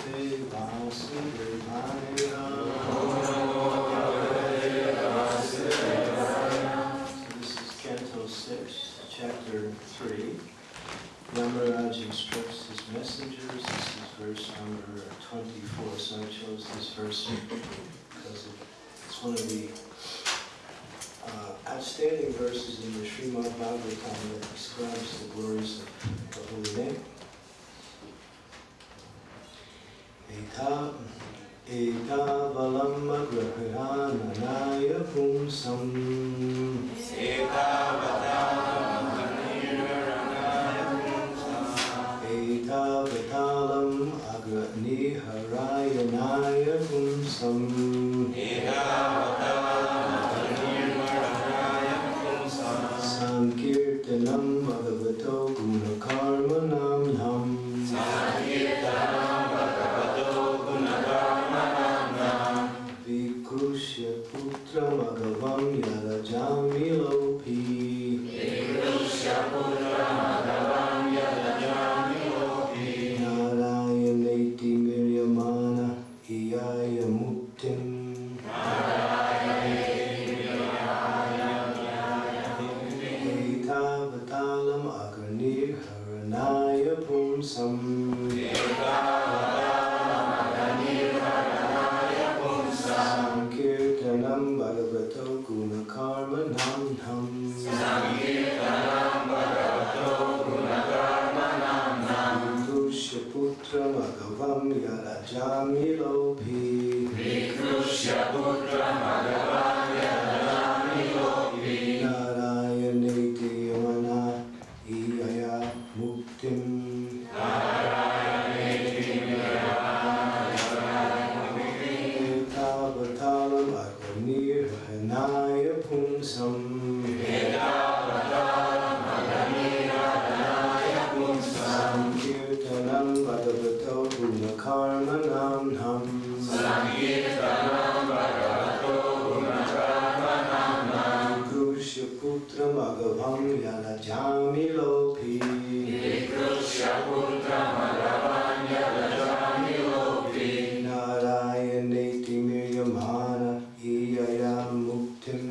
Bhagavate Vasudevaya. So this is Canto 6, Chapter 3. Yamaraj instructs his messengers. This is verse number 24. So I chose this verse because it's one of the outstanding verses in the Srimad Bhagavatam that describes the glories of the holy name. Eta valam agrahananaya pumsam. Eta vatalam agraniharaya pumsam. Sankirtanam bhagavato gunakarmanam nam. Vikrushya putra magavam yadajami lopi. Narayaneti miryamana iyaya muktim. Etavatalam agranir haranaya pumsam. Sankirtanam bhagavato gunakarmanam nam. Vikrushya putra magavam yadajami lopi. Narayaneti yamana iyaya muktim. Etavatalam agranir haranaya pumsam. Sankirtanam bhagavato gunakarmanam nam. Vikrushya putra magavam yadajami lopi. Narayaneti miryamana iyaya muktim.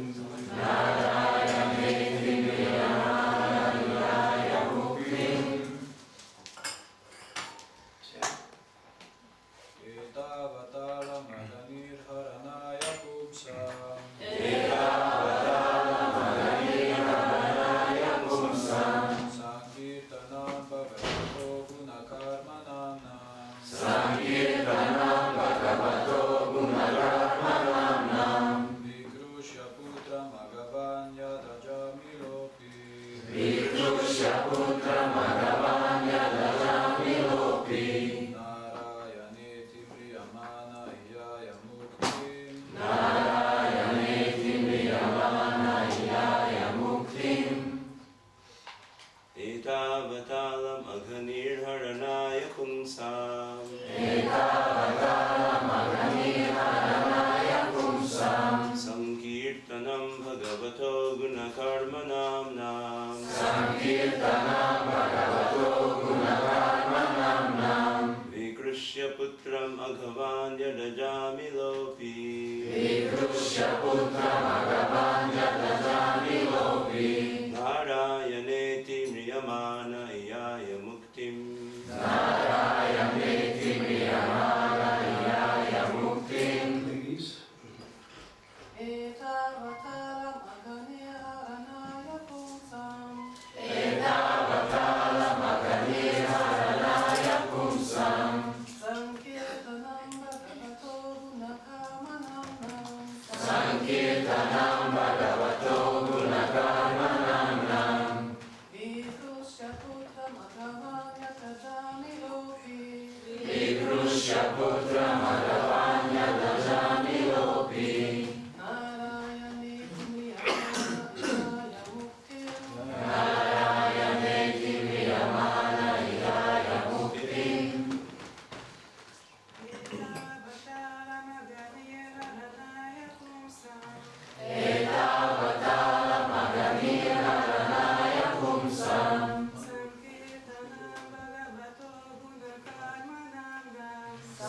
Etavatalam aghanir haranaya pumsam. Sankirtanam bhagavato gunakarmanam nam. Vikrushya putram aghavan yadajami lopi. Narayaneti mriyamana iyaya muktim. Ladies. Etavatalam aghanir haranaya pumsam. Sankirtanam bhagavato gunakarmanam nam. Vikrushya putra magavan yadajami lopi. Narayaneti miryamana iyaya muktim. Etavatalam aghanir haranaya pumsam. Sankirtanam bhagavato gunakarmanam nam.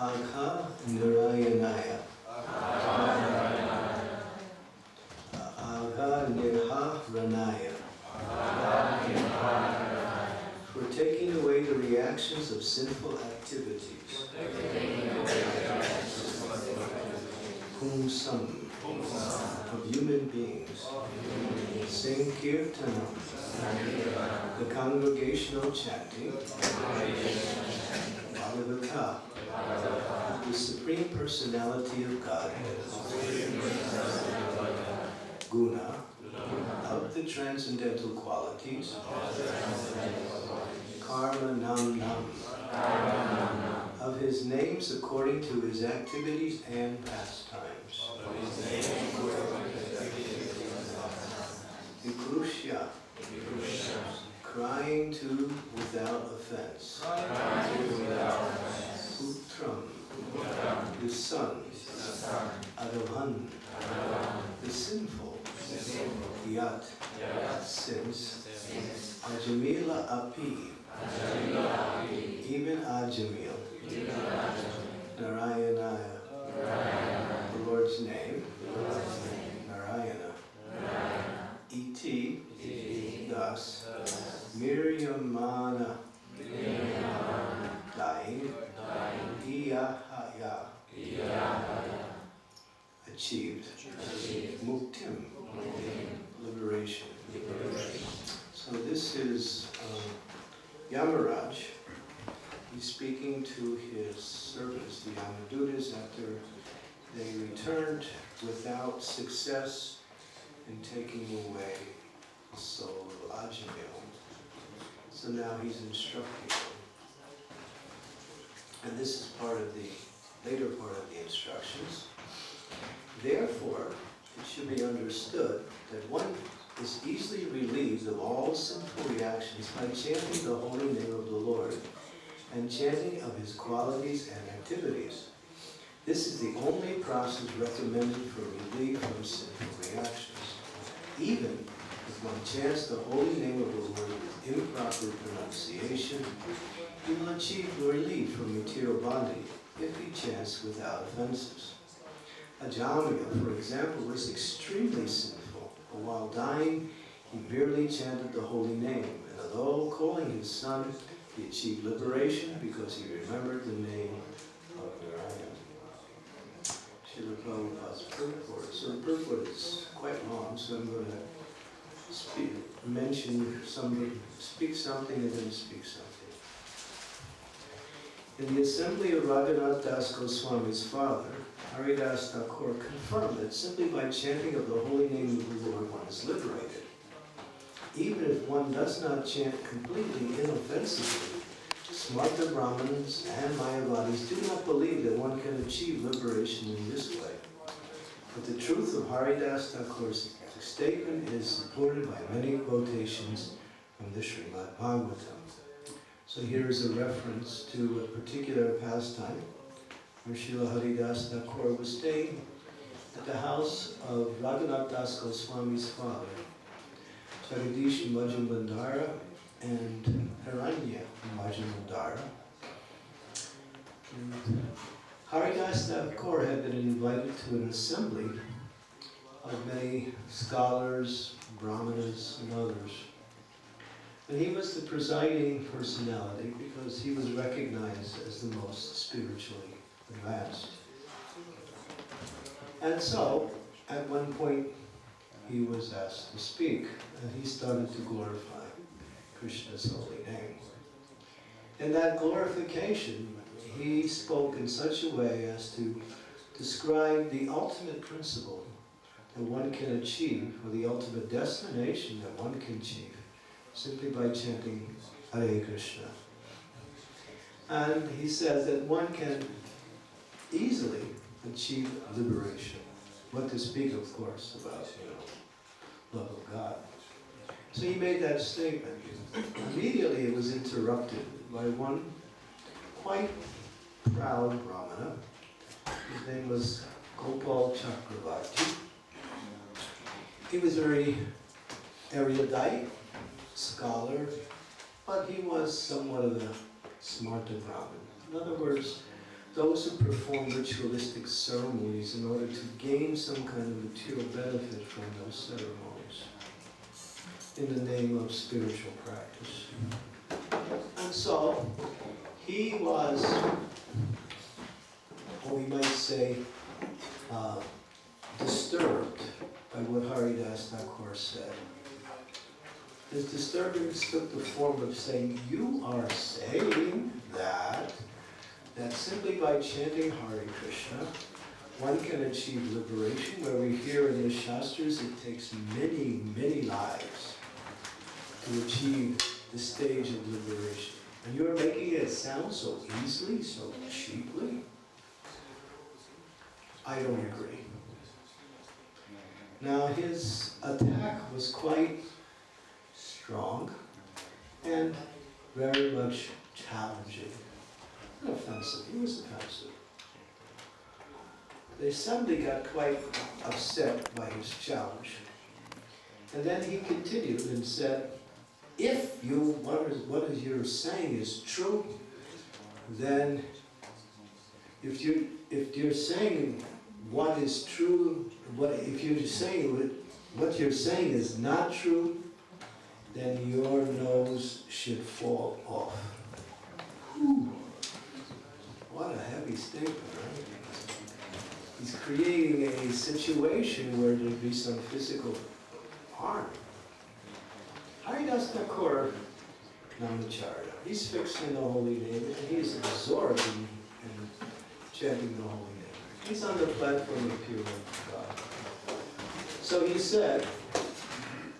Agha Narayanaya. Agha Nirha Ranaya. For taking away the reactions of sinful activities. Pumsam. Of human beings. Sing Kirtanam. The congregational chanting. Bhagavata. The Supreme Personality of Godhead. Guna. Of the transcendental qualities. Karma Nam Nam. Of his names according to his activities and pastimes. Vikrushya. Crying to without offense. Putram. The son. Adhavan. The sinful. Yat. Since. Ajamila Api. Even Ajamil. Narayanaya. The Lord's name. Narayana. Iti. Thus. Miryamana. Dying. Iyahaya. Achieved. Muktim. Liberation. So this is Yamaraj. He's speaking to his servants, the Yamadutas, after they returned without success in taking away the soul of Ajamil. So now he's instructing them. And this is part of the later part of the instructions. Therefore, it should be understood that one is easily relieved of all sinful reactions by chanting the holy name of the Lord and chanting of his qualities and activities. This is the only process recommended for relief from sinful reactions. Even if one chants the holy name of the Lord with improper pronunciation, he will achieve relief from material bondage if he chants without offenses. Ajamila, for example, was extremely sinful, but while dying, he merely chanted the holy name, and although calling his son, he achieved liberation because he remembered the name of Narayana. Srila Prabhupada's purport. So the purport is quite long, so I'm going to speak something and then speak something. In the assembly of Raghunath Das Goswami's father, Haridas Thakur confirmed that simply by chanting of the holy name of the Lord one is liberated. Even if one does not chant completely inoffensively, Smarta Brahmins and Mayavadis do not believe that one can achieve liberation in this way. But the truth of Haridas Thakur's statement is supported by many quotations from the Srimad Bhagavatam. So here is a reference to a particular pastime where Srila Haridas Thakur was staying at the house of Raghunath Das Goswami's father, Jagadish Majumandara and Haranya Majumandara. Haridas Thakur had been invited to an assembly of many scholars, brahmanas, and others. And he was the presiding personality because he was recognized as the most spiritually advanced. And so, at one point, he was asked to speak, and he started to glorify Krishna's holy name. In that glorification, he spoke in such a way as to describe the ultimate principle that one can achieve, or the ultimate destination that one can achieve, simply by chanting Hare Krishna. And he says that one can easily achieve liberation. What to speak, of course, about, love of God. So he made that statement. Immediately it was interrupted by one quite proud Brahmana. His name was Gopal Chakravarti. He was very erudite, scholar, but he was somewhat of a smarta Brahmin. In other words, those who perform ritualistic ceremonies in order to gain some kind of material benefit from those ceremonies in the name of spiritual practice. And so he was, or we might say, disturbed by what Haridas Thakur said. His disturbance took the form of saying, you are saying that simply by chanting Hare Krishna, one can achieve liberation, where we hear in the Shastras it takes many, many lives to achieve the stage of liberation. And you're making it sound so easily, so cheaply. I don't agree. Now his attack was quite strong and very much challenging. Not offensive, he was offensive. The assembly got quite upset by his challenge. And then he continued and said, if what you're saying is true, then if you're saying what is true, if you're saying what you're saying is not true, then your nose should fall off. Ooh, what a heavy statement, right? He's creating a situation where there'd be some physical harm. Haridas Thakur Namacharya, he's fixing the holy name and he's absorbed in chanting the holy name. He's on the platform of pure God. So he said,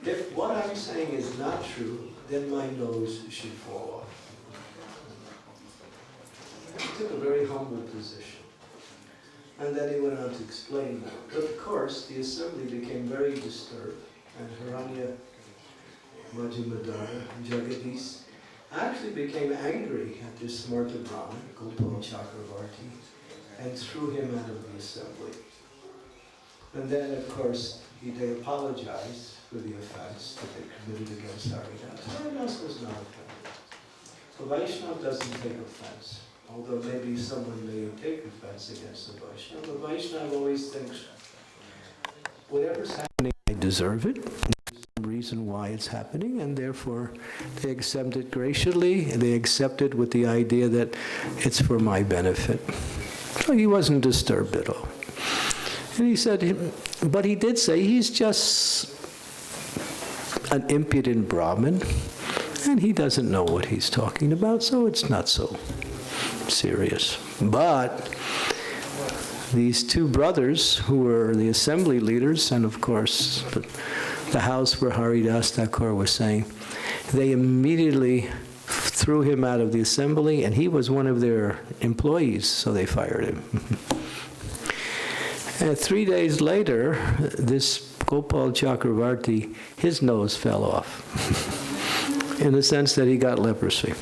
if what I'm saying is not true, then my nose should fall off. He took a very humble position. And then he went on to explain that. But of course, the assembly became very disturbed, and Haranya, Majhumadara, and Jagadish actually became angry at this Smarta Brahmin, Gopal Chakravarti, and threw him out of the assembly. And then, of course, they apologized for the offense that they committed against Haridas. Haridas was not offended. A Vaishnava doesn't take offense, although maybe someone may take offense against the Vaishnava. The Vaishnava always thinks, whatever's happening, I deserve it. There's some reason why it's happening, and therefore they accept it graciously. They accept it with the idea that it's for my benefit. So he wasn't disturbed at all. And he said, but he did say he's just an impudent Brahmin, and he doesn't know what he's talking about, so it's not so serious. But these two brothers, who were the assembly leaders, and of course the house where Haridas Thakur was saying, they immediately threw him out of the assembly, and he was one of their employees, so they fired him. And 3 days later, this Gopal Chakravarti, his nose fell off, in the sense that he got leprosy.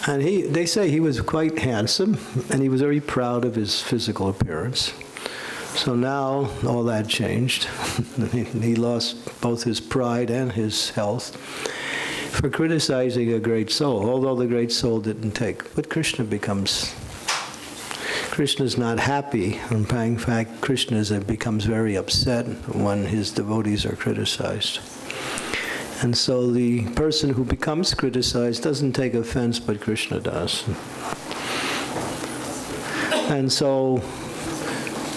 And they say he was quite handsome, and he was very proud of his physical appearance. So now all that changed. He lost both his pride and his health for criticizing a great soul, although the great soul didn't take. But Krishna's not happy. In fact, Krishna becomes very upset when his devotees are criticized. And so the person who becomes criticized doesn't take offense, but Krishna does. And so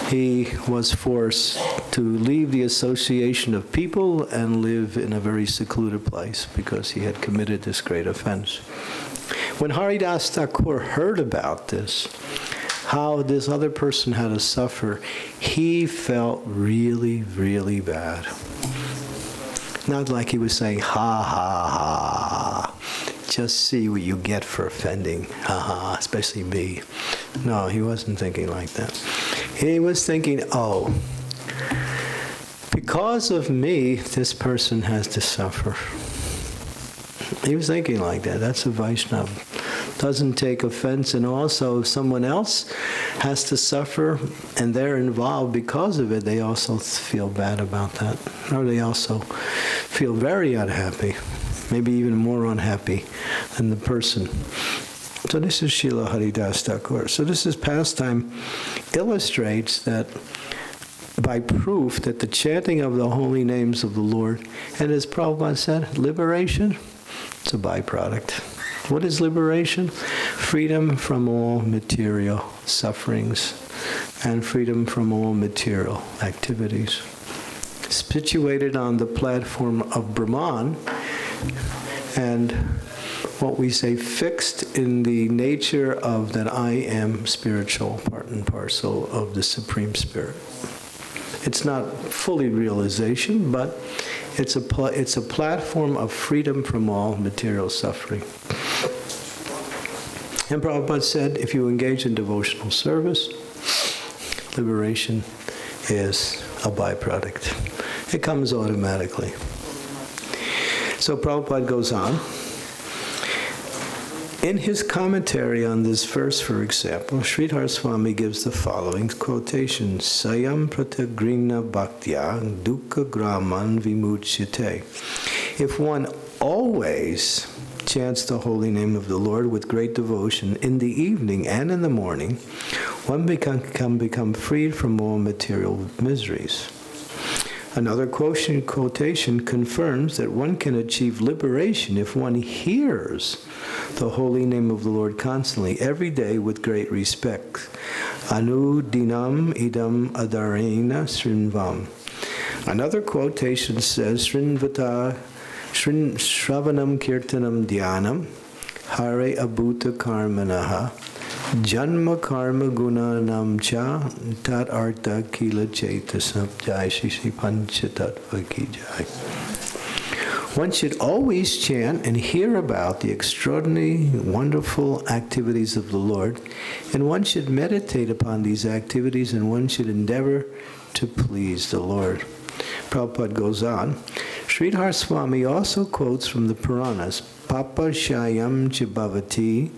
he was forced to leave the association of people and live in a very secluded place because he had committed this great offense. When Haridas Thakur heard about this, how this other person had to suffer, he felt really, really bad. Not like he was saying, ha, ha, ha, just see what you get for offending, ha, ha, especially me. No, he wasn't thinking like that. He was thinking, oh, because of me, this person has to suffer. He was thinking like that. That's a Vaishnava. Doesn't take offense, and also if someone else has to suffer and they're involved because of it, they also feel bad about that. Or they also feel very unhappy, maybe even more unhappy than the person So this is Srila Haridas Thakur. So this is pastime illustrates that by proof that the chanting of the holy names of the Lord, and as Prabhupada said, liberation, it's a byproduct. What is liberation? Freedom from all material sufferings and freedom from all material activities. Situated on the platform of Brahman, and what we say fixed in the nature of that I am spiritual, part and parcel of the Supreme Spirit. It's not fully realization, but it's a platform of freedom from all material suffering. And Prabhupada said, if you engage in devotional service, liberation is a byproduct. It comes automatically. So Prabhupada goes on. In his commentary on this verse, for example, Sridhar Swami gives the following quotation: Sayam pratagrina bhaktya dukkha graman vimuchyate. If one always chants the holy name of the Lord with great devotion in the evening and in the morning, one can become freed from all material miseries. Another quotation confirms that one can achieve liberation if one hears the holy name of the Lord constantly, every day with great respect. Anu dinam idam adarena srinvam. Another quotation says, Shravanam kirtanam dhyanam hare abhuta karmanaha janma karma gunanam cha tat artha kila chetasam jai shri pancha tattva ki jai. One should always chant and hear about the extraordinary, wonderful activities of the Lord, and one should meditate upon these activities, and one should endeavor to please the Lord. Prabhupada goes on. Sridhar Swami also quotes from the Puranas, Papa Shayam Chibhavati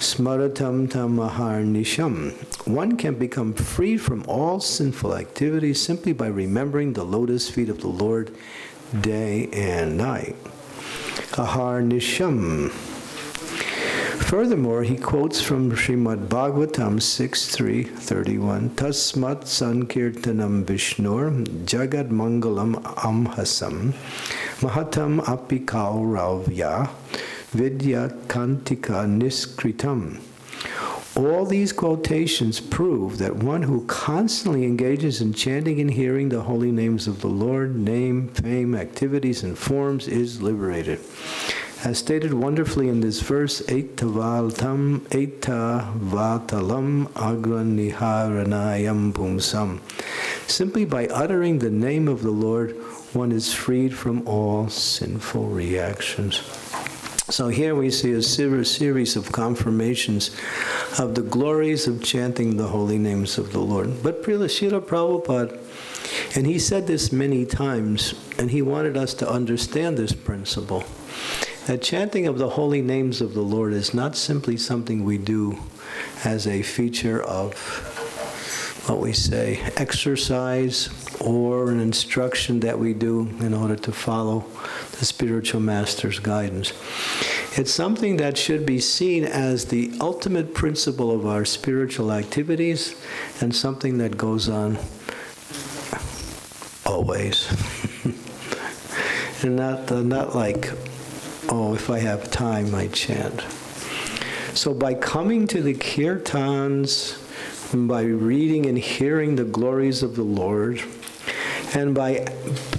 Smaratam Tamahar Nisham. One can become free from all sinful activities simply by remembering the lotus feet of the Lord day and night. Ahar Nisham. Furthermore, he quotes from Srimad Bhagavatam 6.3.31, Tasmat Sankirtanam Vishnur Jagad Mangalam Amhasam Mahatam Apikau Ravya Vidya Kantika Niskritam. All these quotations prove that one who constantly engages in chanting and hearing the holy names of the Lord, name, fame, activities, and forms is liberated. As stated wonderfully in this verse, Eitavatalam agraniharanayam pumsam. Simply by uttering the name of the Lord, one is freed from all sinful reactions. So here we see a series of confirmations of the glories of chanting the holy names of the Lord. But Srila Prabhupada, and he said this many times, and he wanted us to understand this principle, that chanting of the holy names of the Lord is not simply something we do as a feature of what we say, exercise, or an instruction that we do in order to follow the spiritual master's guidance. It's something that should be seen as the ultimate principle of our spiritual activities, and something that goes on always. And not like, oh, if I have time, I chant. So by coming to the kirtans, by reading and hearing the glories of the Lord, and by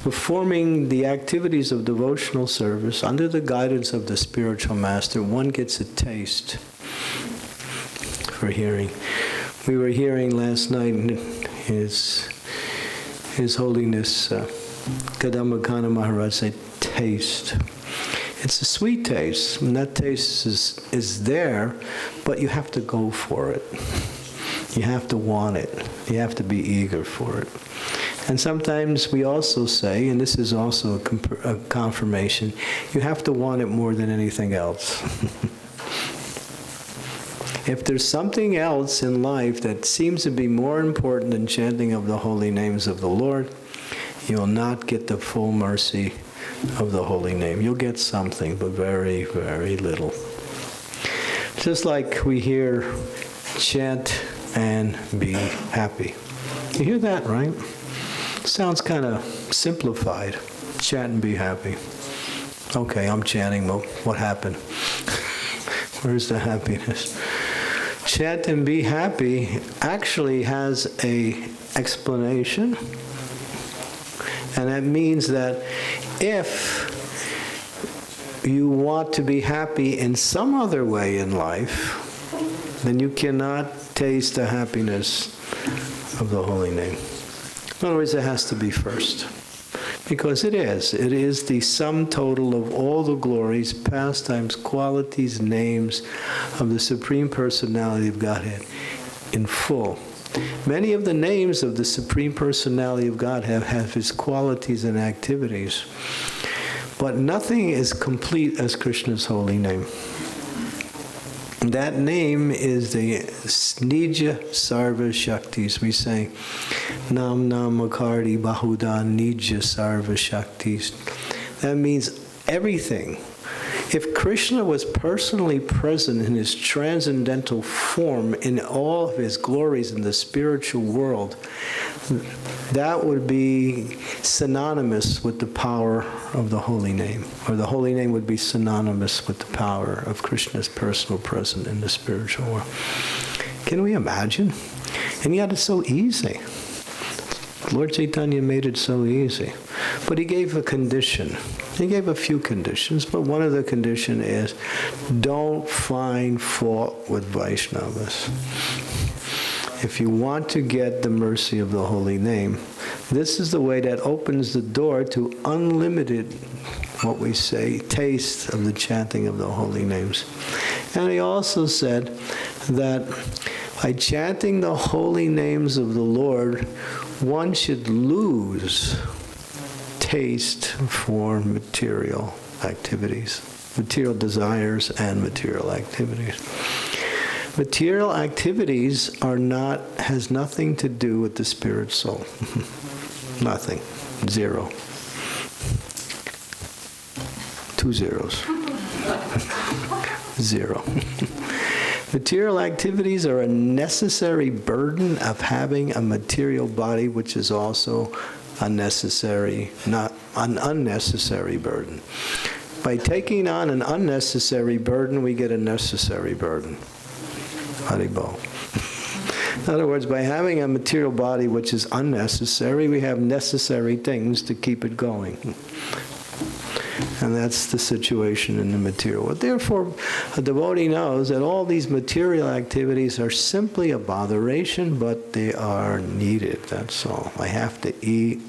performing the activities of devotional service under the guidance of the spiritual master, one gets a taste for hearing. We were hearing last night His Holiness Kadambakana Maharaj say, taste. It's a sweet taste, and that taste is there, but you have to go for it. You have to want it. You have to be eager for it. And sometimes we also say, and this is also a confirmation, you have to want it more than anything else. If there's something else in life that seems to be more important than chanting of the holy names of the Lord, you will not get the full mercy of the holy name. You'll get something, but very, very little. Just like we hear chant and be happy. You hear that, right? Sounds kind of simplified. Chant and be happy. Okay, I'm chanting, but what happened? Where's the happiness? Chant and be happy actually has an explanation. And that means that if you want to be happy in some other way in life, then you cannot taste the happiness of the holy name. In other words, it has to be first. Because it is the sum total of all the glories, pastimes, qualities, names of the Supreme Personality of Godhead in full. Many of the names of the Supreme Personality of Godhead have his qualities and activities. But nothing is complete as Krishna's holy name. That name is the Nija Sarva Shaktis. We say, Nam Namakardi Bahuda Nija Sarva Shaktis. That means everything. If Krishna was personally present in his transcendental form in all of his glories in the spiritual world, that would be synonymous with the power of the holy name. Or the holy name would be synonymous with the power of Krishna's personal presence in the spiritual world. Can we imagine? And yet it's so easy. Lord Chaitanya made it so easy. But he gave a condition. He gave a few conditions, but one of the conditions is don't find fault with Vaishnavas. If you want to get the mercy of the holy name, this is the way that opens the door to unlimited, what we say, taste of the chanting of the holy names. And he also said that by chanting the holy names of the Lord, one should lose taste for material activities, material desires and material activities. Material activities has nothing to do with the spirit soul. Nothing. Zero. 2 zeros. Zero. Material activities are a necessary burden of having a material body, which is also unnecessary, not an unnecessary burden. By taking on an unnecessary burden, we get a necessary burden. Haribol. In other words, by having a material body which is unnecessary, we have necessary things to keep it going. And that's the situation in the material world. Therefore, a devotee knows that all these material activities are simply a botheration, but they are needed, that's all. I have to eat,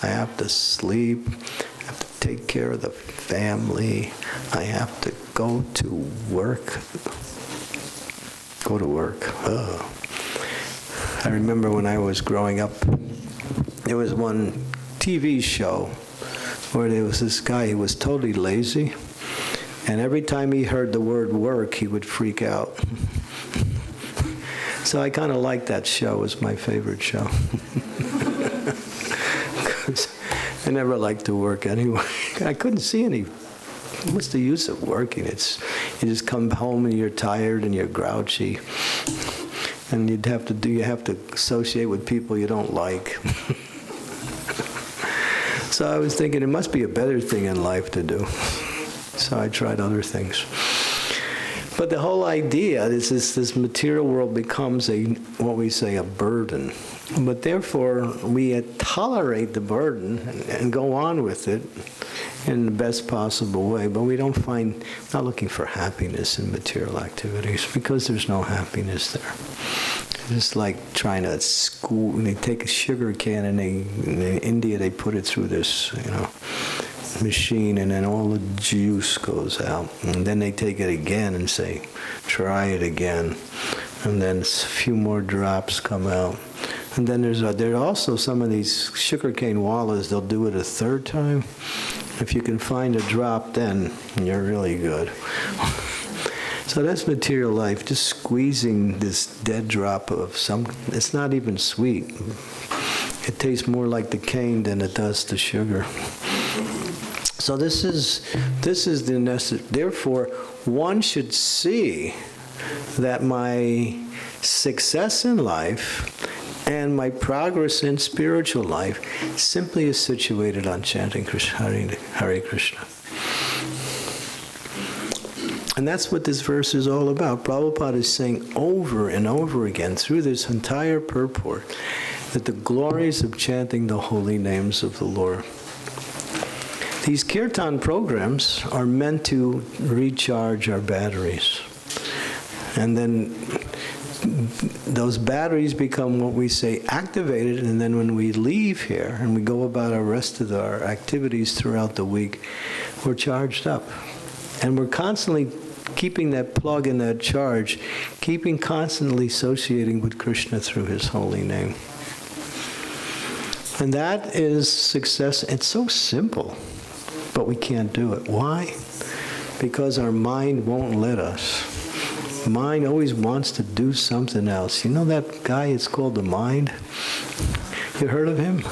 I have to sleep, I have to take care of the family, I have to go to work. Go to work. Ugh. I remember when I was growing up, there was one TV show where there was this guy, he was totally lazy, and every time he heard the word work, he would freak out. So I kind of liked that show. It was my favorite show. I never liked to work anyway. I couldn't see any. What's the use of working? You just come home and you're tired and you're grouchy, and you have to associate with people you don't like. So I was thinking it must be a better thing in life to do. So I tried other things. But the whole idea is this material world becomes what we say, a burden. But therefore, we tolerate the burden and go on with it in the best possible way. But we not looking for happiness in material activities, because there's no happiness there. It's like trying to when they take a sugar can and in India they put it through this, machine, and then all the juice goes out. And then they take it again and say, try it again. And then a few more drops come out. And then there are also some of these sugarcane wallas, they'll do it a third time. If you can find a drop, then you're really good. So that's material life, just squeezing this dead drop of it's not even sweet. It tastes more like the cane than it does the sugar. So this is the necessary. Therefore, one should see that my success in life and my progress in spiritual life simply is situated on chanting Hare Krishna. And that's what this verse is all about. Prabhupada is saying over and over again through this entire purport that the glories of chanting the holy names of the Lord. These kirtan programs are meant to recharge our batteries. And then those batteries become what we say activated, and then when we leave here and we go about our rest of our activities throughout the week, we're charged up. And we're constantly keeping that plug and that charge, keeping constantly associating with Krishna through his holy name. And that is success. It's so simple, but we can't do it. Why? Because our mind won't let us. Mind always wants to do something else. You know that guy, it's called the mind? You heard of him?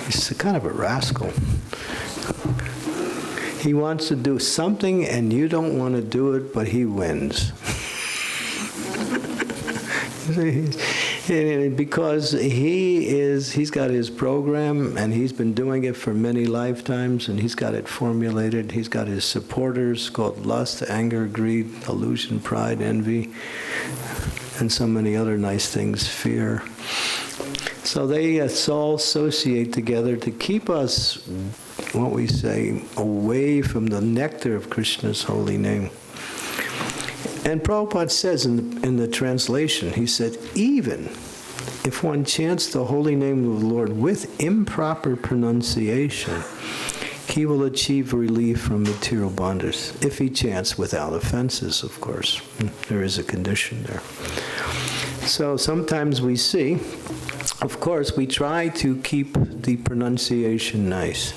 He's kind of a rascal. He wants to do something and you don't want to do it, but he wins. Because he's got his program and he's been doing it for many lifetimes and he's got it formulated. He's got his supporters called lust, anger, greed, illusion, pride, envy, and so many other nice things, fear. So they all associate together to keep us, what we say, away from the nectar of Krishna's holy name. And Prabhupada says in the translation, he said, even if one chants the holy name of the Lord with improper pronunciation, he will achieve relief from material bondage. If he chants without offenses, of course. There is a condition there. So sometimes we see, of course, we try to keep the pronunciation nice.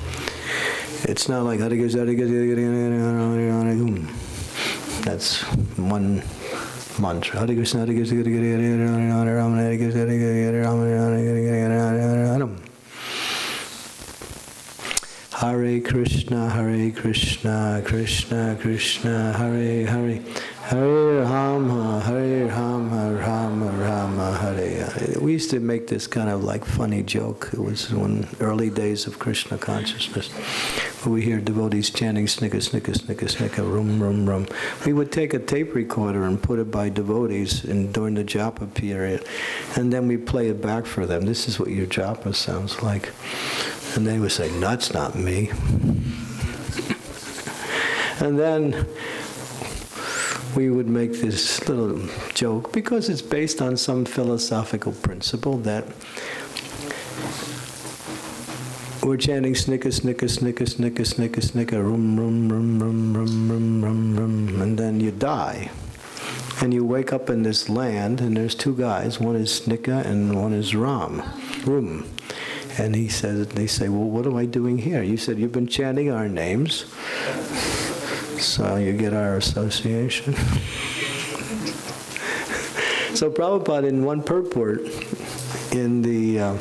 It's not like that's one mantra. Hare Krishna, Hare Krishna, Hare Krishna, Hare Krishna, Krishna Krishna, Hare Hare, Hare Rama, Hare Rama, Rama Rama, Hare Hare. We used to make this kind of like funny joke. It was in early days of Krishna consciousness. We hear devotees chanting snicka, snicka, snicka, snicka, rum, rum, rum. We would take a tape recorder and put it by devotees during the japa period, and then we play it back for them. This is what your japa sounds like. And they would say, no, that's not me. And then we would make this little joke, because it's based on some philosophical principle that we're chanting snicka, snicka, snicka, snicka, snicka, snicka, rum, rum, rum, rum, rum, rum, rum, rum, and then you die. And you wake up in this land, and there's two guys. One is Snicka and one is Rum. And they say, well, what am I doing here? You said you've been chanting our names, so you get our association. So Prabhupada, in one purport, in the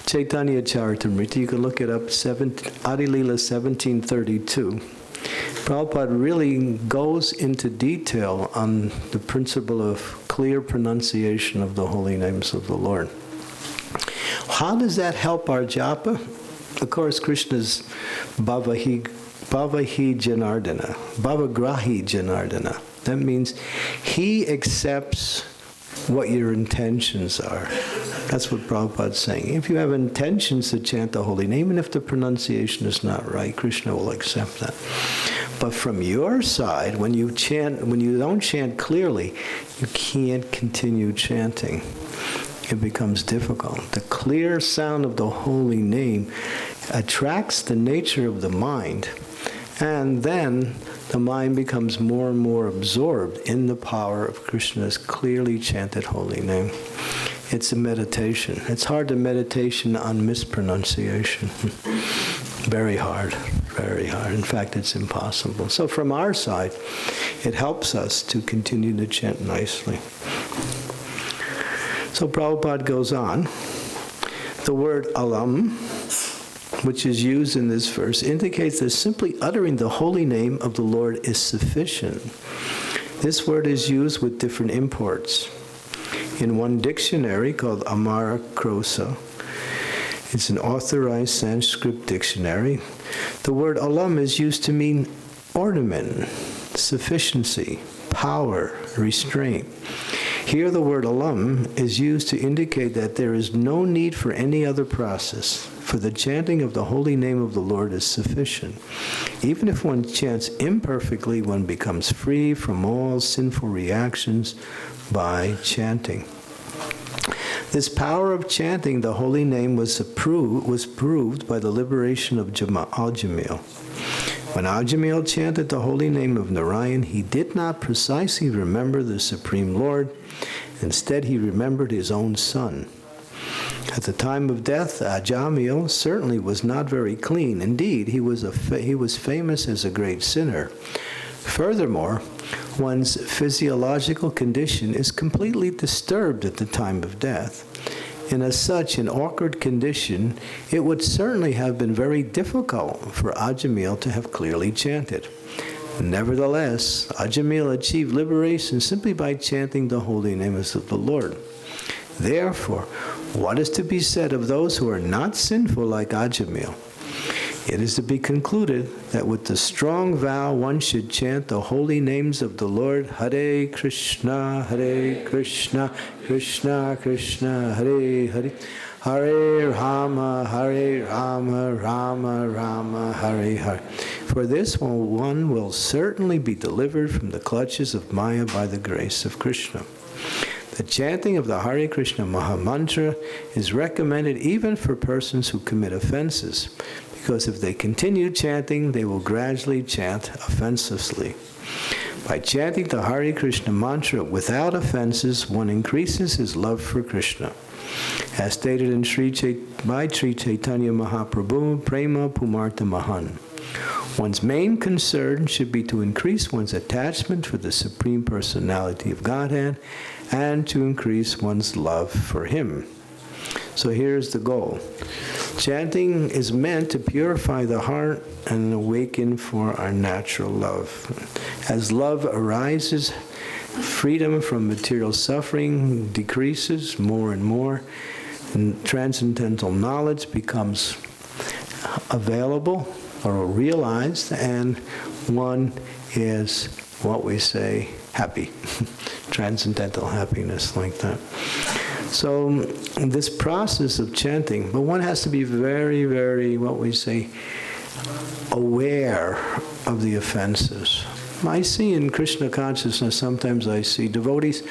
Chaitanya Charitamrita, you can look it up, Adi Lila 1732. Prabhupada really goes into detail on the principle of clear pronunciation of the holy names of the Lord. How does that help our japa? Of course, Krishna's Bhavahi Janardana, Bhavagrahi Janardana. That means he accepts what your intentions are. That's what Prabhupada's saying. If you have intentions to chant the holy name, and if the pronunciation is not right, Krishna will accept that. But from your side, when you don't chant clearly, you can't continue chanting. It becomes difficult. The clear sound of the holy name attracts the nature of the mind, and then the mind becomes more and more absorbed in the power of Krishna's clearly chanted holy name. It's a meditation. It's hard to meditation on mispronunciation. Very hard, very hard. In fact, it's impossible. So from our side, it helps us to continue to chant nicely. So Prabhupada goes on. The word alam which is used in this verse, indicates that simply uttering the holy name of the Lord is sufficient. This word is used with different imports. In one dictionary called Amara Krosa, it's an authorized Sanskrit dictionary, the word alam is used to mean ornament, sufficiency, power, restraint. Here the word alam is used to indicate that there is no need for any other process, for the chanting of the holy name of the Lord is sufficient. Even if one chants imperfectly, one becomes free from all sinful reactions by chanting. This power of chanting the holy name was proved by the liberation of Ajamil. When Ajamil chanted the holy name of Narayan, he did not precisely remember the Supreme Lord. Instead, he remembered his own son. At the time of death, Ajamil certainly was not very clean. Indeed, he was famous as a great sinner. Furthermore, one's physiological condition is completely disturbed at the time of death. And as such, an awkward condition, it would certainly have been very difficult for Ajamil to have clearly chanted. Nevertheless, Ajamil achieved liberation simply by chanting the holy names of the Lord. Therefore, what is to be said of those who are not sinful like Ajamil? It is to be concluded that with the strong vow one should chant the holy names of the Lord, Hare Krishna, Krishna Krishna, Hare Hare, Hare Rama, Rama Rama, Hare Hare. For this one will certainly be delivered from the clutches of Maya by the grace of Krishna. The chanting of the Hare Krishna Mahamantra is recommended even for persons who commit offenses, because if they continue chanting, they will gradually chant offensively. By chanting the Hare Krishna mantra without offenses, one increases his love for Krishna. As stated in by Sri Chaitanya Mahaprabhu, Prema Pumartha Mahan. One's main concern should be to increase one's attachment for the Supreme Personality of Godhead and to increase one's love for Him. So here's the goal. Chanting is meant to purify the heart and awaken for our natural love. As love arises, freedom from material suffering decreases more and more, and transcendental knowledge becomes available or realized, and one is what we say happy. Transcendental happiness, like that. So this process of chanting, but one has to be very, very, what we say, aware of the offenses. I see in Krishna consciousness, sometimes I see devotees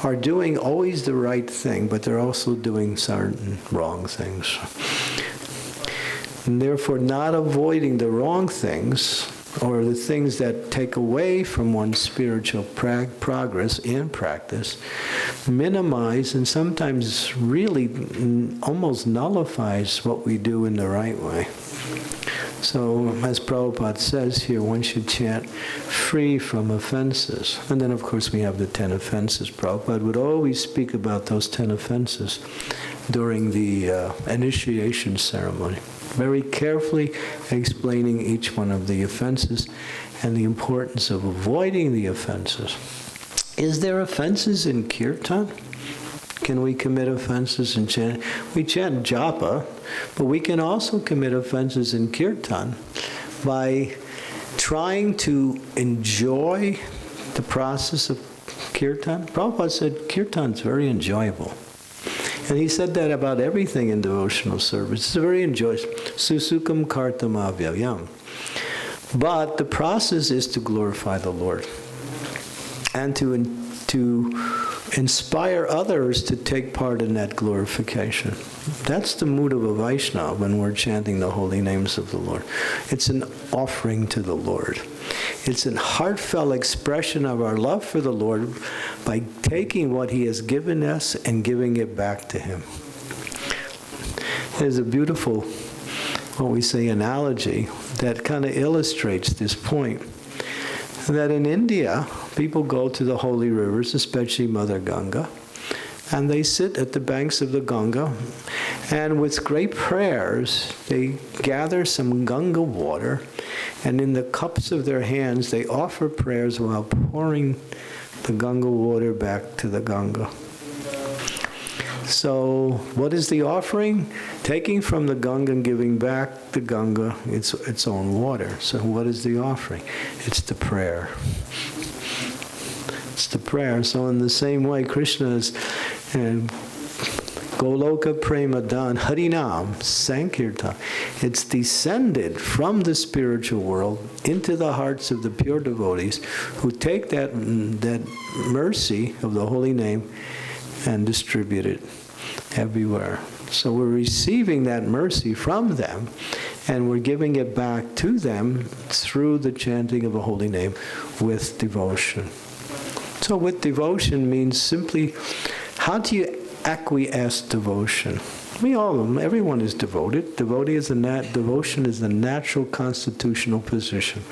are doing always the right thing, but they're also doing certain wrong things. And therefore not avoiding the wrong things, or the things that take away from one's spiritual progress in practice, minimize and sometimes really almost nullifies what we do in the right way. So, as Prabhupada says here, one should chant free from offenses. And then, of course, we have the 10 offenses. Prabhupada would always speak about those 10 offenses during the initiation ceremony, very carefully explaining each one of the offenses and the importance of avoiding the offenses. Is there offenses in kirtan? Can we commit offenses in chanting? We chant japa, but we can also commit offenses in kirtan by trying to enjoy the process of kirtan. Prabhupada said kirtan is very enjoyable. And he said that about everything in devotional service. It's very enjoyable. Susukam kartam avyayam. But the process is to glorify the Lord and to inspire others to take part in that glorification. That's the mood of a Vaishnava when we're chanting the holy names of the Lord. It's an offering to the Lord. It's a heartfelt expression of our love for the Lord by taking what He has given us and giving it back to Him. There's a beautiful, what we say, analogy that kind of illustrates this point. That in India, people go to the holy rivers, especially Mother Ganga, and they sit at the banks of the Ganga, And with great prayers, they gather some Ganga water, and in the cups of their hands, they offer prayers while pouring the Ganga water back to the Ganga. So, what is the offering? Taking from the Ganga and giving back the Ganga its own water. So, what is the offering? It's the prayer. It's the prayer. So, in the same way, Krishna is Goloka Prema Dan Harinam Sankirtan. It's descended from the spiritual world into the hearts of the pure devotees who take that mercy of the holy name and distribute it everywhere. So we're receiving that mercy from them, and we're giving it back to them through the chanting of a holy name with devotion. So with devotion means simply, how do you acquiesce devotion? Everyone is devoted. Devotion is the natural constitutional position.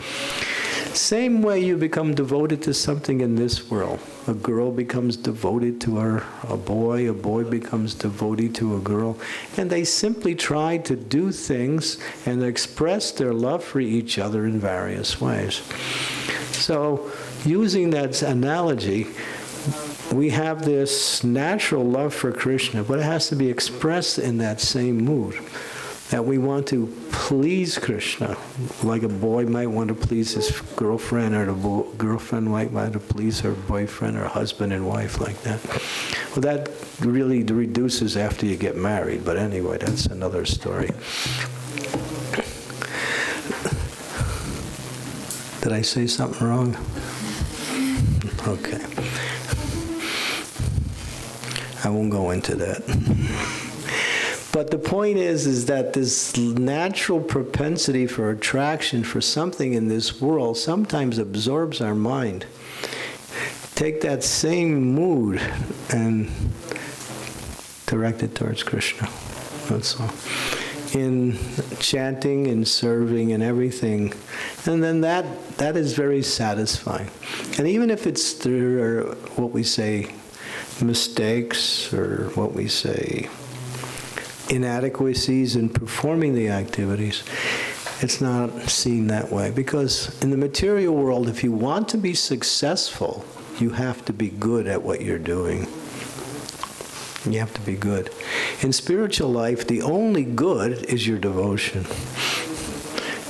Same way you become devoted to something in this world. A girl becomes devoted to a boy becomes devoted to a girl, and they simply try to do things and express their love for each other in various ways. So, using that analogy, we have this natural love for Krishna, but it has to be expressed in that same mood, that we want to please Krishna, like a boy might want to please his girlfriend, or the girlfriend might want to please her boyfriend or husband and wife, like that. Well, that really reduces after you get married, but anyway, that's another story. Did I say something wrong? Okay. I won't go into that. But the point is that this natural propensity for attraction for something in this world sometimes absorbs our mind. Take that same mood and direct it towards Krishna. That's all. In chanting and serving and everything. And then that is very satisfying. And even if it's through what we say mistakes, or what we say inadequacies in performing the activities, it's not seen that way. Because in the material world, if you want to be successful, you have to be good at what you're doing. You have to be good. In spiritual life, the only good is your devotion.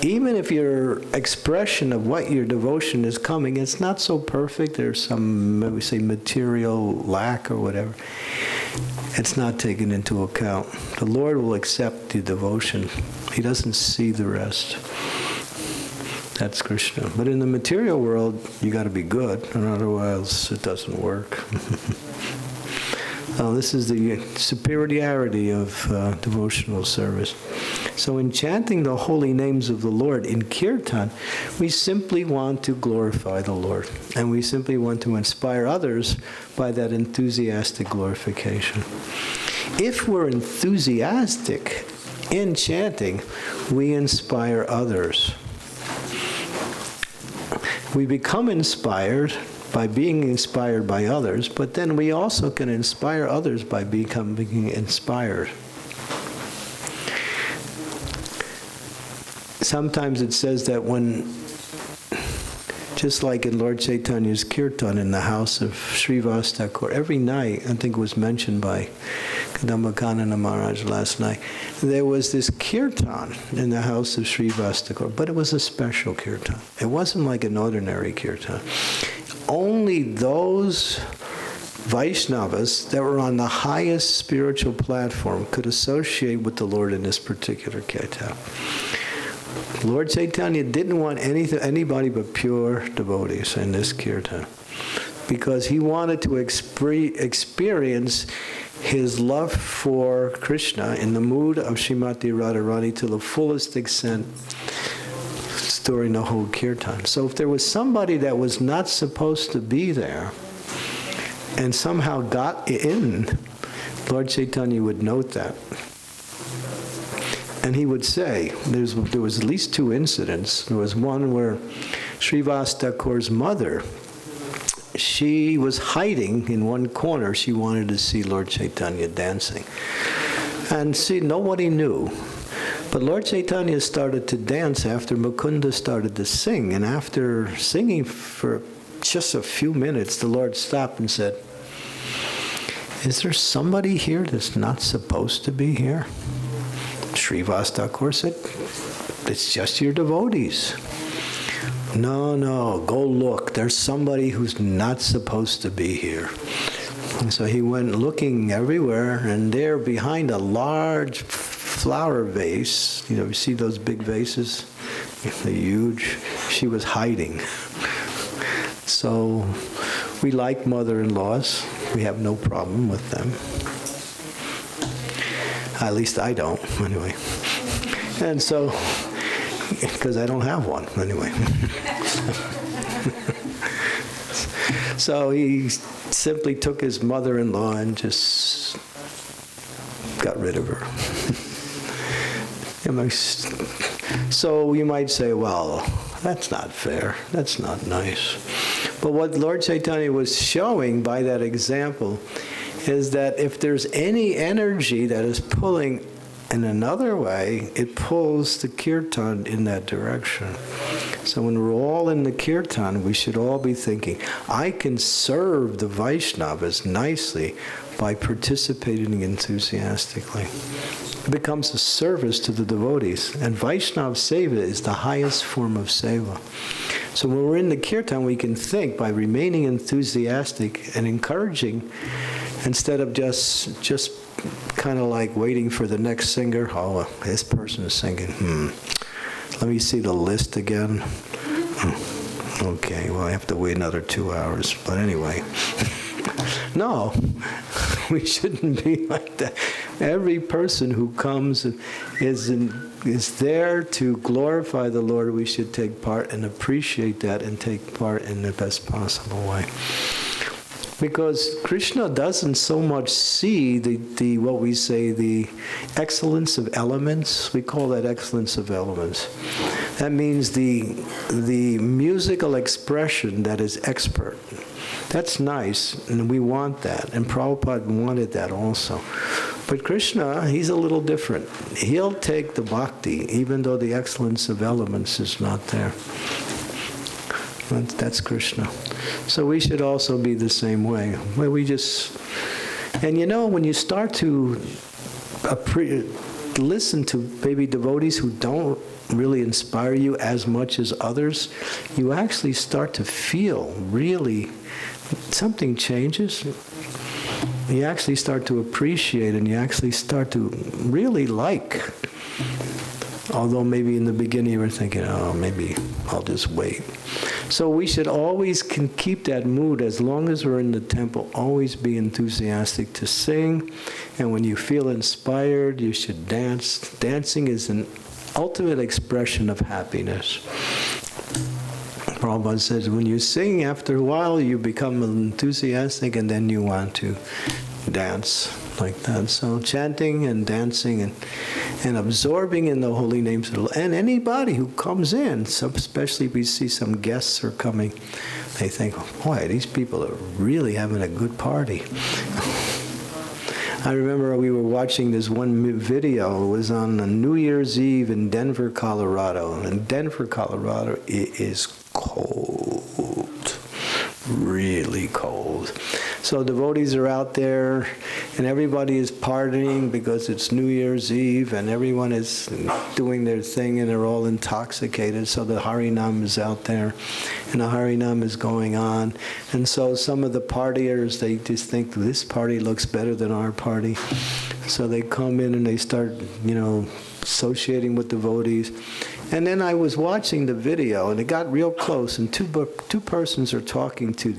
Even if your expression of what your devotion is coming, it's not so perfect, there's some, we say, material lack or whatever, it's not taken into account. The Lord will accept the devotion. He doesn't see the rest. That's Krishna. But in the material world, you got to be good, and otherwise it doesn't work. This is the superiority of devotional service. So in chanting the holy names of the Lord in kirtan, we simply want to glorify the Lord. And we simply want to inspire others by that enthusiastic glorification. If we're enthusiastic in chanting, we inspire others. We become inspired by being inspired by others, but then we also can inspire others by becoming inspired. Sometimes it says that when, just like in Lord Chaitanya's kirtan in the house of Srivas Thakur, every night, I think it was mentioned by Kadamba Maharaj last night, there was this kirtan in the house of Srivas Thakur, but it was a special kirtan. It wasn't like an ordinary kirtan. Only those Vaishnavas that were on the highest spiritual platform could associate with the Lord in this particular kirtan. Lord Chaitanya didn't want anybody but pure devotees in this kirtan, because he wanted to experience his love for Krishna in the mood of Srimati Radharani to the fullest extent during the whole kirtan. So if there was somebody that was not supposed to be there and somehow got in, Lord Chaitanya would note that. And he would say, there was at least two incidents. There was one where Srivas Thakur's mother, she was hiding in one corner. She wanted to see Lord Chaitanya dancing. And see, nobody knew. But Lord Chaitanya started to dance after Mukunda started to sing. And after singing for just a few minutes, the Lord stopped and said, is there somebody here that's not supposed to be here? Srivas Thakur said, it's just your devotees. No, go look. There's somebody who's not supposed to be here. And so he went looking everywhere, and there behind a large flower vase, you see those big vases? They're huge. She was hiding. So we like mother-in-laws. We have no problem with them. At least I don't, anyway. And so, because I don't have one, anyway. So he simply took his mother-in-law and just got rid of her. So you might say, well, that's not fair. That's not nice. But what Lord Chaitanya was showing by that example is that if there's any energy that is pulling in another way, it pulls the kirtan in that direction. So when we're all in the kirtan, we should all be thinking, I can serve the Vaishnavas nicely by participating enthusiastically. It becomes a service to the devotees. And Vaishnava Seva is the highest form of Seva. So when we're in the kirtan, we can think by remaining enthusiastic and encouraging, instead of just kind of like waiting for the next singer. Oh, this person is singing. Let me see the list again. Okay, well, I have to wait another 2 hours. But anyway, no, we shouldn't be like that. Every person who comes is there to glorify the Lord. We should take part and appreciate that and take part in the best possible way. Because Krishna doesn't so much see the what we say, the excellence of elements. We call that excellence of elements. That means the musical expression that is expert. That's nice, and we want that. And Prabhupada wanted that also. But Krishna, he's a little different. He'll take the bhakti, even though the excellence of elements is not there. That's Krishna. So we should also be the same way. Where we just, and when you start to listen to maybe devotees who don't really inspire you as much as others, you actually start to feel really something changes. You actually start to appreciate, and you actually start to really like. Although maybe in the beginning you were thinking, oh, maybe I'll just wait. So we should always can keep that mood as long as we're in the temple, always be enthusiastic to sing. And when you feel inspired, you should dance. Dancing is an ultimate expression of happiness. Prabhupada says, when you sing, after a while, you become enthusiastic and then you want to dance like that. So chanting and dancing and absorbing in the holy names. And anybody who comes in, especially if we see some guests are coming, they think, boy, these people are really having a good party. I remember we were watching this one video. It was on a New Year's Eve in Denver, Colorado. In Denver, Colorado, it is cold, really cold. So devotees are out there, and everybody is partying because it's New Year's Eve, and everyone is doing their thing, and they're all intoxicated. So the Harinam is out there, and the Harinam is going on. And so some of the partiers, they just think, this party looks better than our party. So they come in and they start, associating with devotees. And then I was watching the video, and it got real close, and two persons are talking to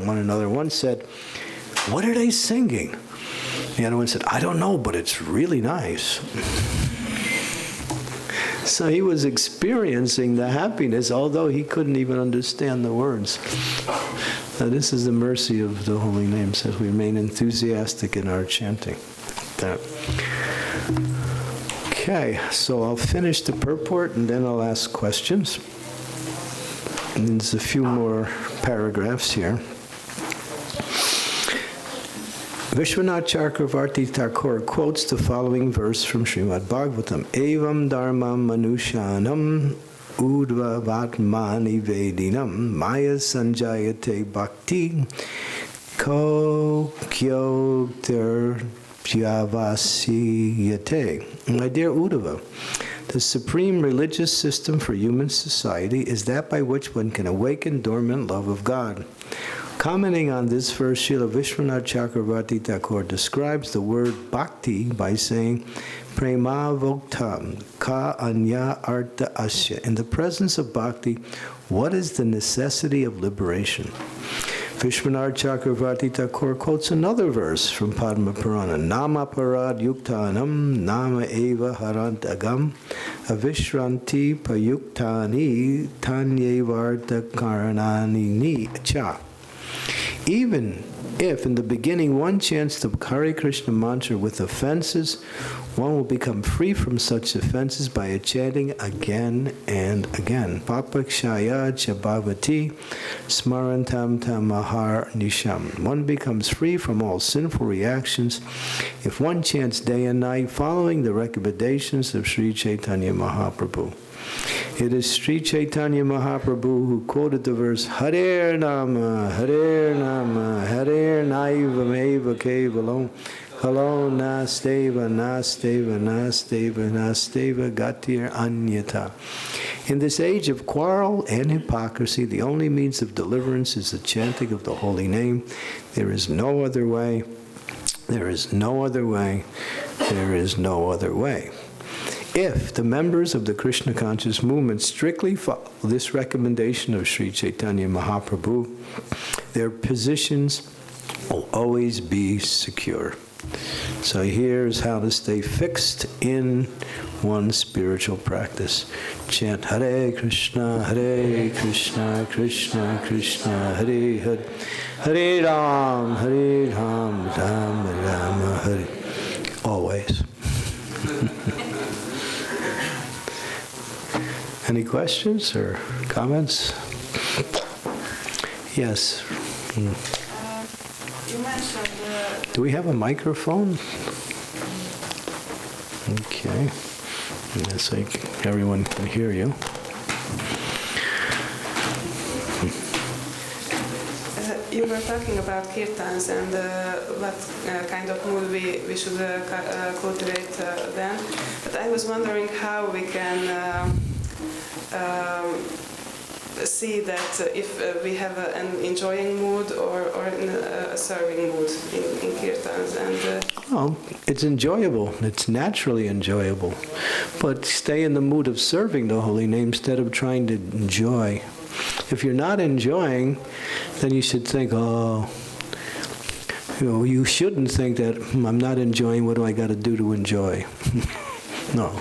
one another. One said, "What are they singing?" The other one said, "I don't know, but it's really nice." So he was experiencing the happiness, although he couldn't even understand the words. Now, this is the mercy of the holy names, as we remain enthusiastic in our chanting. Okay, so I'll finish the purport and then I'll ask questions. And there's a few more paragraphs here. Vishwanath Chakravarti Thakur quotes the following verse from Srimad Bhagavatam. Evam dharmam manushanam udva vatmani vedinam maya sanjayate bhakti ko kyokter pyavasiyate. My dear Uddhava, the supreme religious system for human society is that by which one can awaken dormant love of God. Commenting on this verse, Srila Vishwanath Chakravarti Thakur describes the word bhakti by saying, Prema voktam ka anya artha asya. In the presence of bhakti, what is the necessity of liberation? Vishwanath Chakravarti Thakur quotes another verse from Padma Purana. Nama parad yuktanam nama eva harantagam avishranti payuktani tanyevarta karanani cha. Even if in the beginning one chants the Hare Krishna mantra with offenses, one will become free from such offenses by chanting again and again. Papakshaya chabhavati smarantam tamahar nisham. One becomes free from all sinful reactions if one chants day and night following the recommendations of Sri Chaitanya Mahaprabhu. It is Sri Chaitanya Mahaprabhu who quoted the verse, Hare Nama, Hare Nama, Hare Naivameva Kevalam, Halo Nasteva, Nasteva, Nasteva, Nasteva, Gatir Anyata. In this age of quarrel and hypocrisy, the only means of deliverance is the chanting of the holy name. There is no other way. There is no other way. There is no other way. If the members of the Krishna conscious movement strictly follow this recommendation of Sri Chaitanya Mahaprabhu, their positions will always be secure. So here's how to stay fixed in one's spiritual practice. Chant Hare Krishna, Krishna Krishna, Hare Hare, Hare Ram, Ram Rama, Hare. Always. Any questions or comments? Yes. You mentioned... Do we have a microphone? Okay. Yes, everyone can hear you. You were talking about kirtans and what kind of mood we should cultivate then. But I was wondering how we can see that if we have an enjoying mood or in a serving mood in kirtans. Well, it's enjoyable. It's naturally enjoyable. But stay in the mood of serving the holy name instead of trying to enjoy. If you're not enjoying, then you should think, you shouldn't think that I'm not enjoying, what do I got to do to enjoy? No.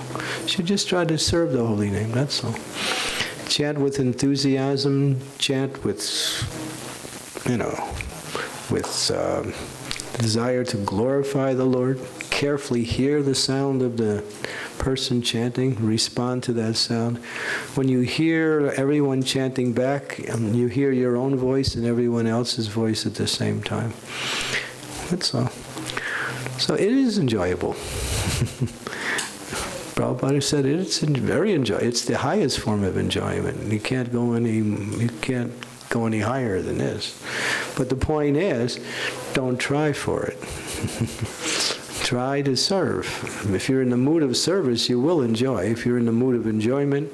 You should just try to serve the holy name, that's all. Chant with enthusiasm, chant with, desire to glorify the Lord. Carefully hear the sound of the person chanting, respond to that sound. When you hear everyone chanting back, you hear your own voice and everyone else's voice at the same time. That's all. So it is enjoyable. Prabhupada said it's very enjoyable. It's the highest form of enjoyment. You can't go any higher than this. But the point is, don't try for it. Try to serve. If you're in the mood of service, you will enjoy. If you're in the mood of enjoyment,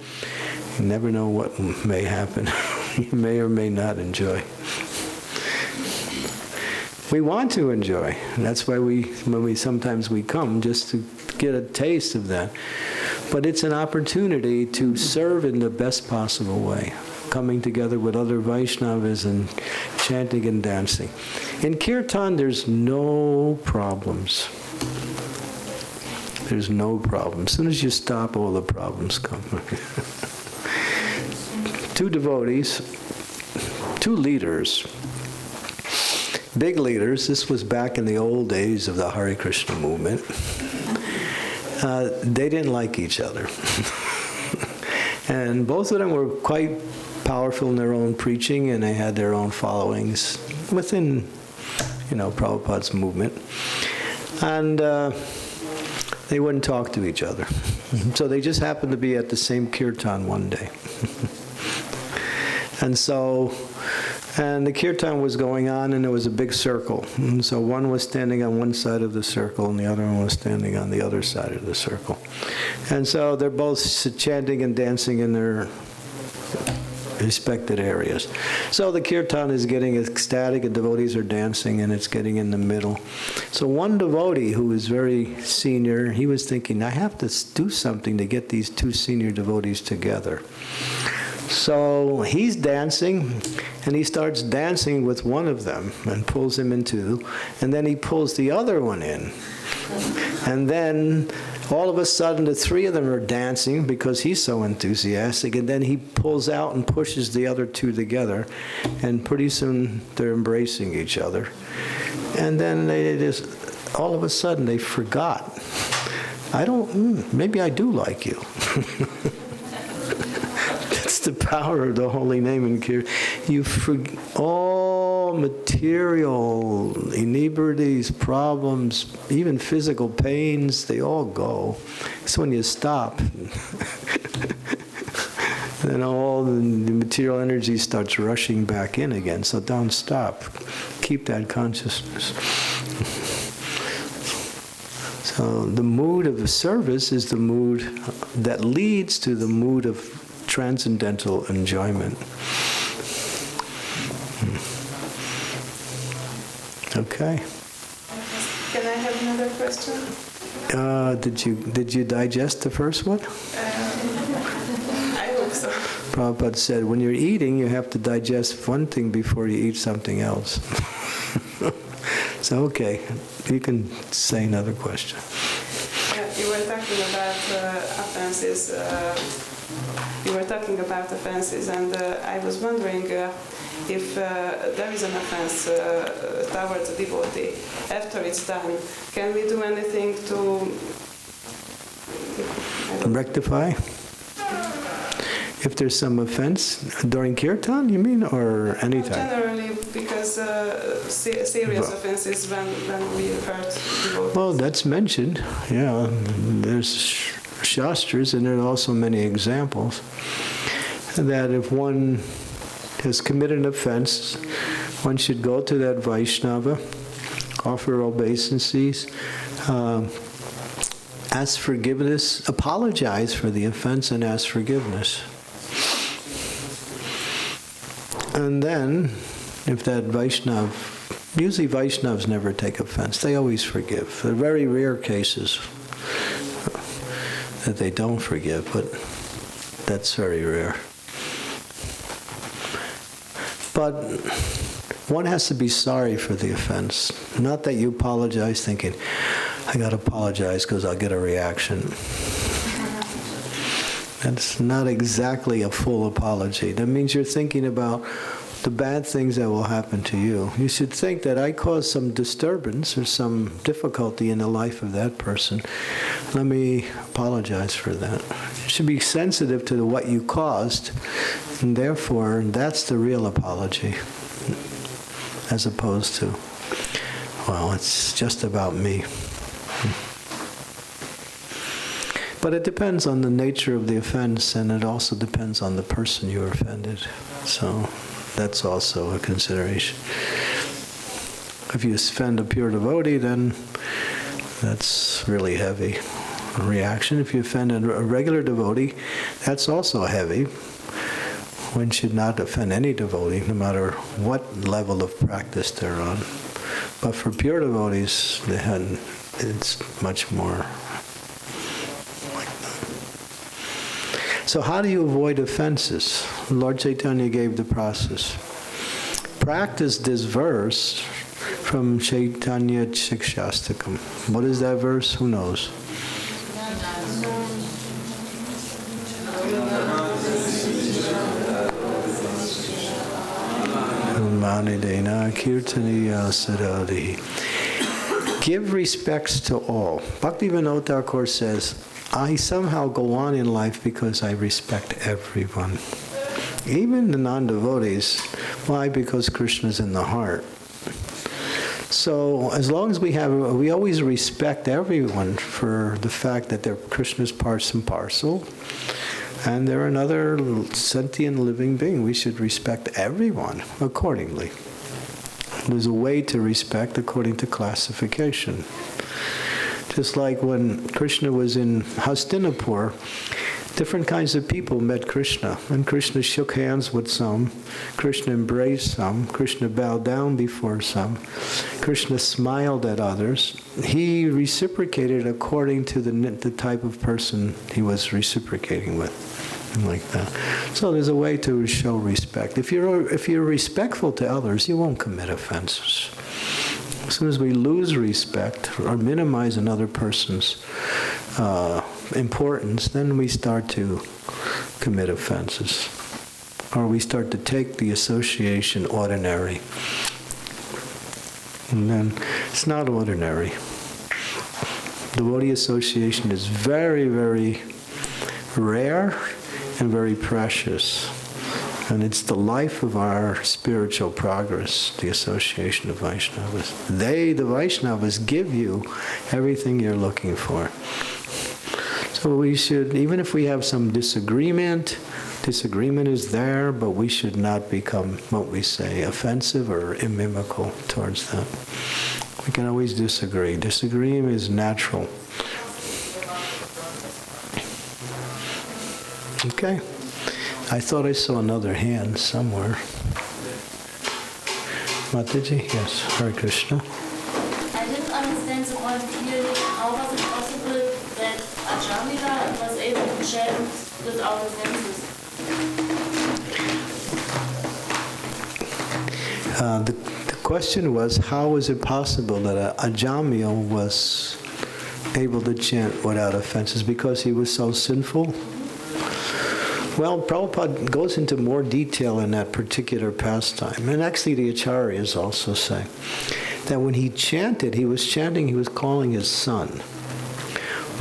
you never know what may happen. You may or may not enjoy. We want to enjoy. That's why sometimes we come, just to get a taste of that. But it's an opportunity to serve in the best possible way, coming together with other Vaishnavas and chanting and dancing. In Kirtan, there's no problems. There's no problem. As soon as you stop, all the problems come. Two devotees, two leaders, big leaders. This was back in the old days of the Hare Krishna movement. They didn't like each other. And both of them were quite powerful in their own preaching, and they had their own followings within Prabhupada's movement. And they wouldn't talk to each other. So they just happened to be at the same kirtan one day. And the kirtan was going on, and there was a big circle. And so one was standing on one side of the circle, and the other one was standing on the other side of the circle. And so they're both chanting and dancing in their respected areas. So the kirtan is getting ecstatic, and devotees are dancing, and it's getting in the middle. So one devotee who was very senior, he was thinking, I have to do something to get these two senior devotees together. So he's dancing, and he starts dancing with one of them and pulls him into, and then he pulls the other one in. And then all of a sudden the three of them are dancing because he's so enthusiastic, and then he pulls out and pushes the other two together, and pretty soon they're embracing each other. And then they just, all of a sudden they forgot, maybe I do like you. The power of the holy name and care. You forget all material inebrities, problems, even physical pains, they all go. So when you stop, then all the material energy starts rushing back in again. So don't stop. Keep that consciousness. So the mood of the service is the mood that leads to the mood of transcendental enjoyment. Okay. Can I have another question? Did you digest the first one? I hope so. Prabhupada said, when you're eating, you have to digest one thing before you eat something else. So, okay, you can say another question. You were talking about offenses. And I was wondering if there is an offense towards a devotee. After it's done, can we do anything to rectify? If there's some offense during kirtan, you mean, or anytime? Generally, because serious offenses when we hurt devotees. Well, that's mentioned. Yeah, there's shastras, and there are also many examples that if one has committed an offense, one should go to that Vaishnava, offer obeisances, ask forgiveness, apologize for the offense, and ask forgiveness. And then, if that Vaishnava, usually Vaishnavas never take offense, they always forgive. There are very rare cases that they don't forgive, but that's very rare. But one has to be sorry for the offense. Not that you apologize thinking, I got to apologize because I'll get a reaction. That's not exactly a full apology. That means you're thinking about the bad things that will happen to you. You should think that I caused some disturbance or some difficulty in the life of that person. Let me apologize for that. You should be sensitive to what you caused, and therefore that's the real apology, as opposed to, well, it's just about me. But it depends on the nature of the offense, and it also depends on the person you offended. So that's also a consideration. If you offend a pure devotee, then that's really heavy reaction. If you offend a regular devotee, that's also heavy. One should not offend any devotee, no matter what level of practice they're on. But for pure devotees, it's much more. So how do you avoid offenses? Lord Chaitanya gave the process. Practice this verse from Chaitanya Chikshastakam. What is that verse? Who knows? Manidena Kirtaniya Saradi. Give respects to all. Bhaktivinoda Thakur says, I somehow go on in life because I respect everyone. Even the non-devotees. Why? Because Krishna's in the heart. So as long as we always respect everyone for the fact that they're Krishna's parts and parcel, and they're another sentient living being. We should respect everyone accordingly. There's a way to respect according to classification. Just like when Krishna was in Hastinapur, different kinds of people met Krishna, and Krishna shook hands with some, Krishna embraced some, Krishna bowed down before some, Krishna smiled at others. He reciprocated according to the type of person he was reciprocating with, like that. So there's a way to show respect. If you're respectful to others, you won't commit offenses. As soon as we lose respect or minimize another person's importance, then we start to commit offenses. Or we start to take the association ordinary. And then it's not ordinary. Devotee association is very, very rare and very precious. And it's the life of our spiritual progress, the association of Vaishnavas. The Vaishnavas, give you everything you're looking for. So we should, even if we have some disagreement is there, but we should not become, what we say, offensive or inimical towards them. We can always disagree. Disagreeing is natural. Okay. I thought I saw another hand somewhere. Mataji? Yes, Hare Krishna. I didn't understand the point clearly. How was it possible that Ajamila was able to chant without offenses? The question was, how is it possible that Ajamil was able to chant without offenses? Because he was so sinful? Well, Prabhupada goes into more detail in that particular pastime. And actually the Acharyas also say that when he was calling his son.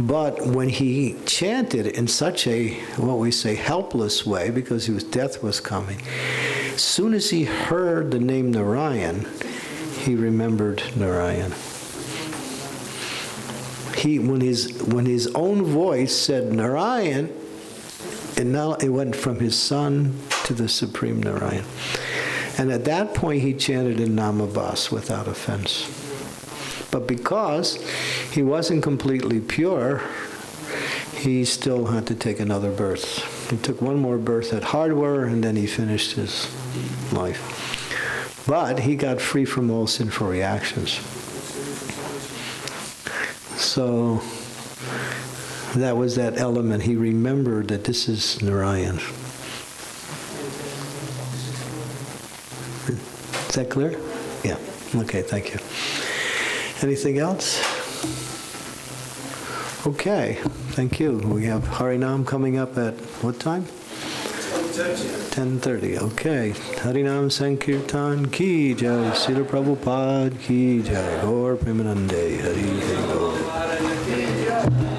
But when he chanted in such a, what we say, helpless way, because death was coming, as soon as he heard the name Narayan, he remembered Narayan. When his own voice said Narayan, and now it went from his son to the Supreme Narayan. And at that point, he chanted in Namabhas without offense. But because he wasn't completely pure, he still had to take another birth. He took one more birth at Hardware, and then he finished his life. But he got free from all sinful reactions. So that was that element. He remembered that this is Narayan. Is that clear? Yeah. Okay, thank you. Anything else? Okay, thank you. We have Harinam coming up at what time? 10:30. Okay. Harinam Sankirtan ki jai. Srila Prabhupada ki jai. Gaur Premanande. Hari Hari Gaur.